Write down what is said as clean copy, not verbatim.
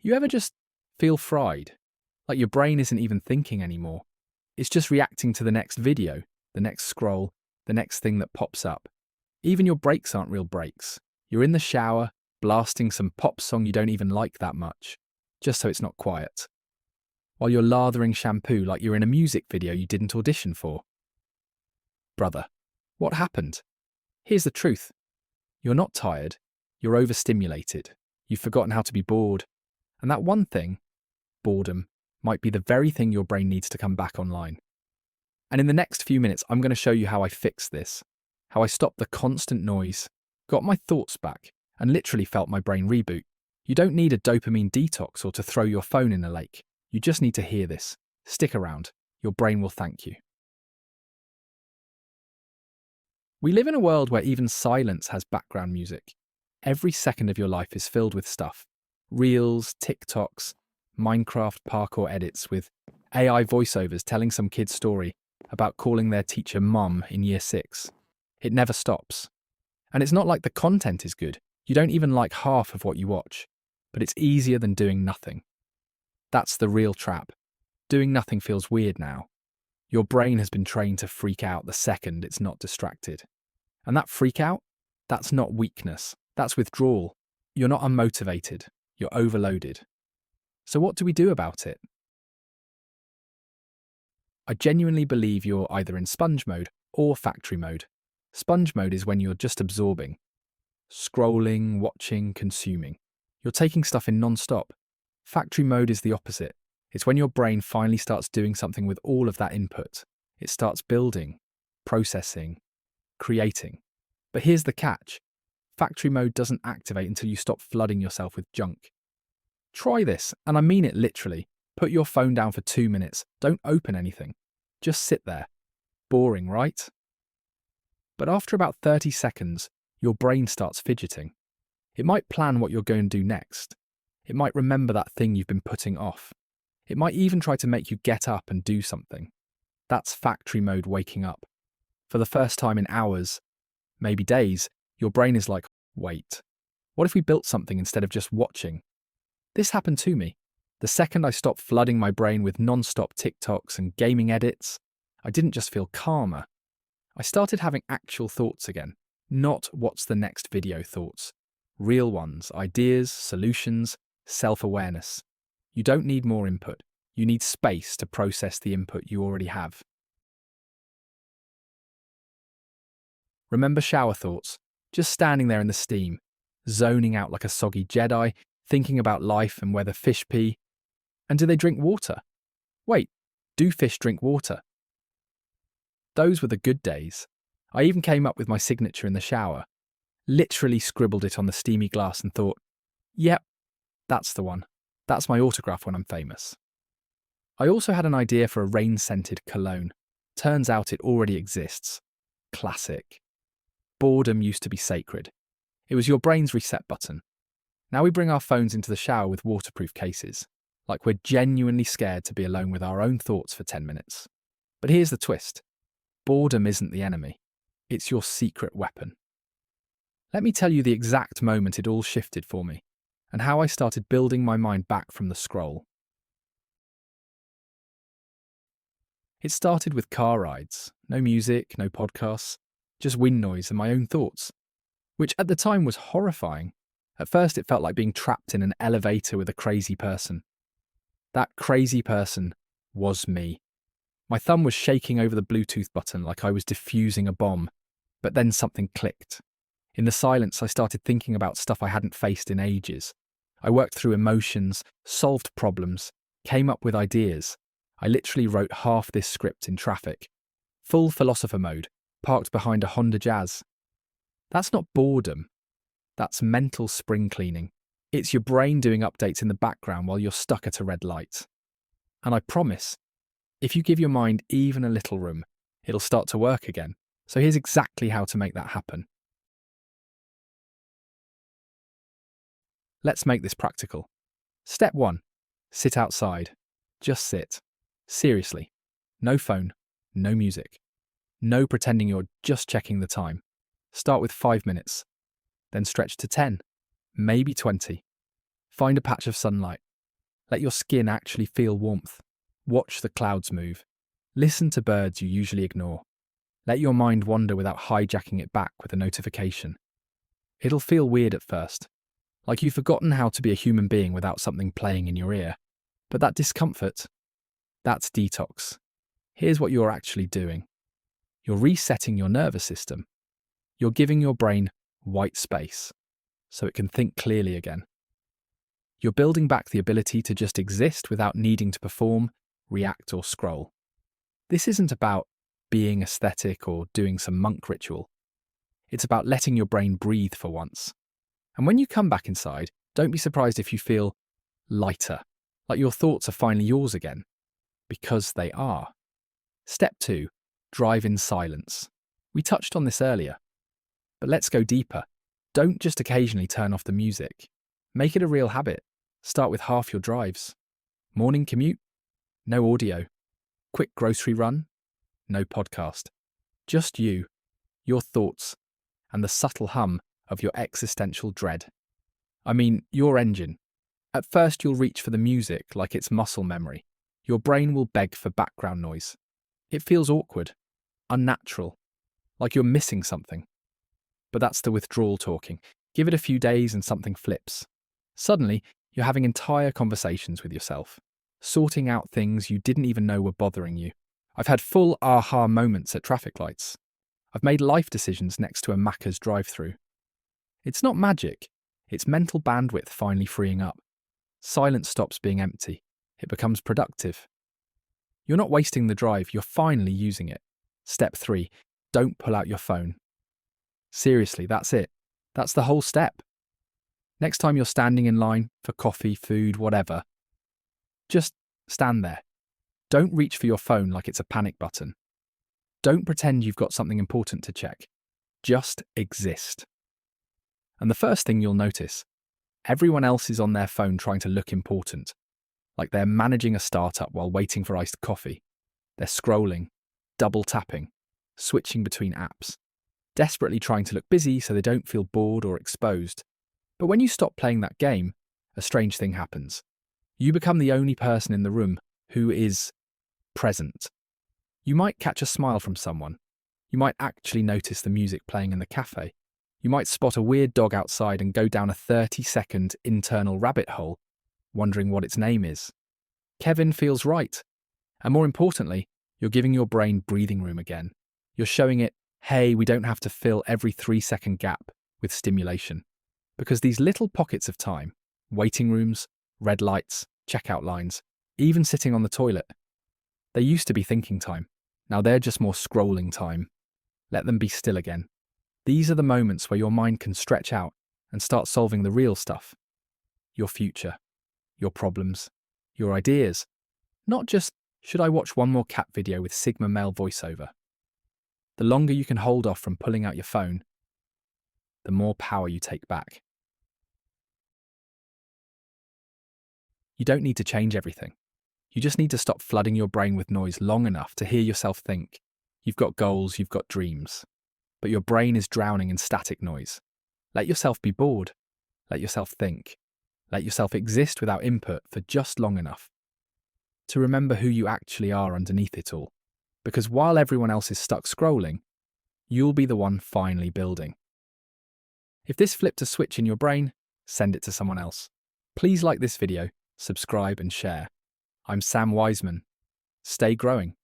You ever just feel fried? Like your brain isn't even thinking anymore. It's just reacting to the next video, the next scroll, the next thing that pops up. Even your breaks aren't real breaks. You're in the shower, blasting some pop song you don't even like that much, just so it's not quiet. While you're lathering shampoo like you're in a music video you didn't audition for. Brother, what happened? Here's the truth. You're not tired. You're overstimulated. You've forgotten how to be bored. And that one thing, boredom, might be the very thing your brain needs to come back online. And in the next few minutes, I'm going to show you how I fixed this, how I stopped the constant noise, got my thoughts back, and literally felt my brain reboot. You don't need a dopamine detox or to throw your phone in a lake. You just need to hear this. Stick around. Your brain will thank you. We live in a world where even silence has background music. Every second of your life is filled with stuff. Reels, TikToks, Minecraft parkour edits with AI voiceovers telling some kid's story about calling their teacher mum in year 6. It never stops. And it's not like the content is good. You don't even like half of what you watch. But it's easier than doing nothing. That's the real trap. Doing nothing feels weird now. Your brain has been trained to freak out the second it's not distracted. And that freak out, that's not weakness. That's withdrawal. You're not unmotivated. You're overloaded. So what do we do about it? I genuinely believe you're either in sponge mode or factory mode. Sponge mode is when you're just absorbing. Scrolling, watching, consuming. You're taking stuff in nonstop. Factory mode is the opposite. It's when your brain finally starts doing something with all of that input. It starts building, processing, creating. But here's the catch. Factory mode doesn't activate until you stop flooding yourself with junk. Try this, and I mean it literally. Put your phone down for 2 minutes. Don't open anything. Just sit there. Boring, right? But after about 30 seconds, your brain starts fidgeting. It might plan what you're going to do next. It might remember that thing you've been putting off. It might even try to make you get up and do something. That's factory mode waking up. For the first time in hours, maybe days, your brain is like, wait, what if we built something instead of just watching? This happened to me. The second I stopped flooding my brain with non-stop TikToks and gaming edits, I didn't just feel calmer. I started having actual thoughts again, not what's the next video thoughts. Real ones, ideas, solutions, self-awareness. You don't need more input. You need space to process the input you already have. Remember shower thoughts? Just standing there in the steam, zoning out like a soggy Jedi, thinking about life and whether fish pee. And do they drink water? Wait, do fish drink water? Those were the good days. I even came up with my signature in the shower, literally scribbled it on the steamy glass and thought, yep, that's the one. That's my autograph when I'm famous. I also had an idea for a rain-scented cologne. Turns out it already exists. Classic. Boredom used to be sacred. It was your brain's reset button. Now we bring our phones into the shower with waterproof cases, like we're genuinely scared to be alone with our own thoughts for 10 minutes. But here's the twist. Boredom isn't the enemy. It's your secret weapon. Let me tell you the exact moment it all shifted for me, and how I started building my mind back from the scroll. It started with car rides. No music, no podcasts, just wind noise and my own thoughts, which at the time was horrifying. At first it felt like being trapped in an elevator with a crazy person. That crazy person was me. My thumb was shaking over the Bluetooth button like I was defusing a bomb, but then something clicked. In the silence, I started thinking about stuff I hadn't faced in ages. I worked through emotions, solved problems, came up with ideas. I literally wrote half this script in traffic. Full philosopher mode, parked behind a Honda Jazz. That's not boredom. That's mental spring cleaning. It's your brain doing updates in the background while you're stuck at a red light. And I promise, if you give your mind even a little room, it'll start to work again. So here's exactly how to make that happen. Let's make this practical. Step 1. Sit outside. Just sit. Seriously. No phone. No music. No pretending you're just checking the time. Start with 5 minutes. Then stretch to 10. Maybe 20. Find a patch of sunlight. Let your skin actually feel warmth. Watch the clouds move. Listen to birds you usually ignore. Let your mind wander without hijacking it back with a notification. It'll feel weird at first, like you've forgotten how to be a human being without something playing in your ear. But that discomfort, that's detox. Here's what you're actually doing. You're resetting your nervous system. You're giving your brain white space so it can think clearly again. You're building back the ability to just exist without needing to perform, react, or scroll. This isn't about being aesthetic or doing some monk ritual. It's about letting your brain breathe for once. And when you come back inside, don't be surprised if you feel lighter, like your thoughts are finally yours again, because they are. Step 2, drive in silence. We touched on this earlier, but let's go deeper. Don't just occasionally turn off the music. Make it a real habit. Start with half your drives. Morning commute? No audio. Quick grocery run? No podcast. Just you, your thoughts, and the subtle hum of your existential dread. I mean, your engine. At first you'll reach for the music like it's muscle memory. Your brain will beg for background noise. It feels awkward, unnatural, like you're missing something. But that's the withdrawal talking. Give it a few days and something flips. Suddenly, you're having entire conversations with yourself, sorting out things you didn't even know were bothering you. I've had full aha moments at traffic lights. I've made life decisions next to a Macca's drive-thru. It's not magic. It's mental bandwidth finally freeing up. Silence stops being empty. It becomes productive. You're not wasting the drive, you're finally using it. Step 3, don't pull out your phone. Seriously, that's it. That's the whole step. Next time you're standing in line for coffee, food, whatever, just stand there. Don't reach for your phone like it's a panic button. Don't pretend you've got something important to check. Just exist. And the first thing you'll notice, everyone else is on their phone trying to look important, like they're managing a startup while waiting for iced coffee. They're scrolling, double tapping, switching between apps, desperately trying to look busy so they don't feel bored or exposed. But when you stop playing that game, a strange thing happens. You become the only person in the room who is present. You might catch a smile from someone. You might actually notice the music playing in the cafe. You might spot a weird dog outside and go down a 30-second internal rabbit hole, wondering what its name is. Kevin feels right. And more importantly, you're giving your brain breathing room again. You're showing it, hey, we don't have to fill every 3-second gap with stimulation. Because these little pockets of time, waiting rooms, red lights, checkout lines, even sitting on the toilet, they used to be thinking time. Now they're just more scrolling time. Let them be still again. These are the moments where your mind can stretch out and start solving the real stuff. Your future, your problems, your ideas. Not just, should I watch one more cat video with Sigma male voiceover? The longer you can hold off from pulling out your phone, the more power you take back. You don't need to change everything. You just need to stop flooding your brain with noise long enough to hear yourself think. You've got goals, you've got dreams, but your brain is drowning in static noise. Let yourself be bored. Let yourself think. Let yourself exist without input for just long enough to remember who you actually are underneath it all. Because while everyone else is stuck scrolling, you'll be the one finally building. If this flipped a switch in your brain, send it to someone else. Please like this video, subscribe and share. I'm Sam Wiseman. Stay growing.